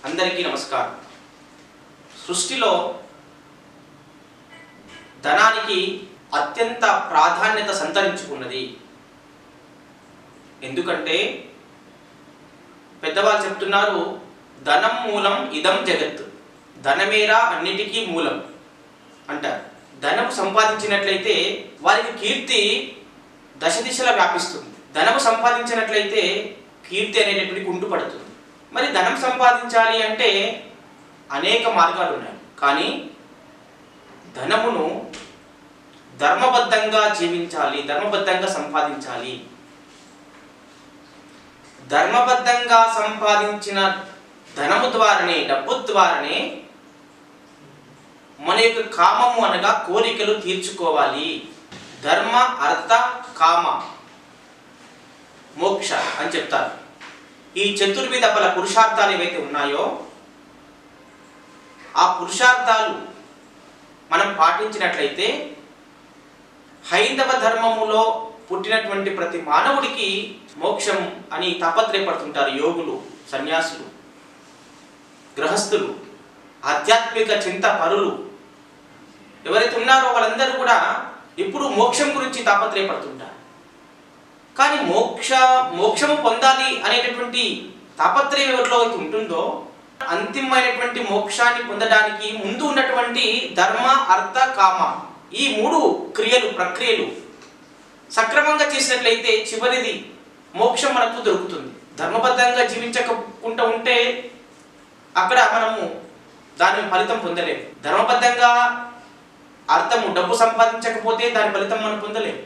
అందరికీ నమస్కారం. సృష్టిలో ధనానికి అత్యంత ప్రాధాన్యత సంతరించుకున్నది. ఎందుకంటే పెద్దవాళ్ళు చెప్తున్నారు, ధనం మూలం ఇదం జగత్, ధనమేరా అన్నిటికీ మూలం అంటారు. ధనము సంపాదించినట్లయితే వారికి కీర్తి దశ దిశలా వ్యాపిస్తుంది. ధనము సంపాదించినట్లయితే కీర్తి అనేటటువంటి కుంటుపడుతుంది. మరి ధనం సంపాదించాలి అంటే అనేక మార్గాలు ఉన్నాయి. కానీ ధనమును ధర్మబద్ధంగా జీవించాలి, ధర్మబద్ధంగా సంపాదించాలి. ధర్మబద్ధంగా సంపాదించిన ధనము ద్వారానే, డబ్బు ద్వారానే మన యొక్క కామము అనగా కోరికలు తీర్చుకోవాలి. ధర్మ, అర్థ, కామ, మోక్ష అని చెప్తారు. ఈ చతుర్విధ బల పురుషార్థాలు ఏవైతే ఉన్నాయో ఆ పురుషార్థాలు మనం పాటించినట్లయితే హైందవ ధర్మములో పుట్టినటువంటి ప్రతి మానవుడికి మోక్షం అని తాపత్రయపడుతుంటారు. యోగులు, సన్యాసులు, గృహస్థులు, ఆధ్యాత్మిక చింత పరులు ఎవరైతే ఉన్నారో వాళ్ళందరూ కూడా ఇప్పుడు మోక్షం గురించి తాపత్రయపడుతుంటారు. కానీ మోక్షము పొందాలి అనేటటువంటి తాపత్రయం ఎవరిలో అయితే ఉంటుందో అంతిమమైనటువంటి మోక్షాన్ని పొందడానికి ముందు ఉన్నటువంటి ధర్మ, అర్థ, కామ ఈ మూడు ప్రక్రియలు సక్రమంగా చేసినట్లయితే చివరిది మోక్షం మనకు దొరుకుతుంది. ధర్మబద్ధంగా జీవించకుండా ఉంటే అక్కడ మనము దాని ఫలితం పొందలేము. ధర్మబద్ధంగా అర్థము డబ్బు సంపాదించకపోతే దాని ఫలితం మనం పొందలేము.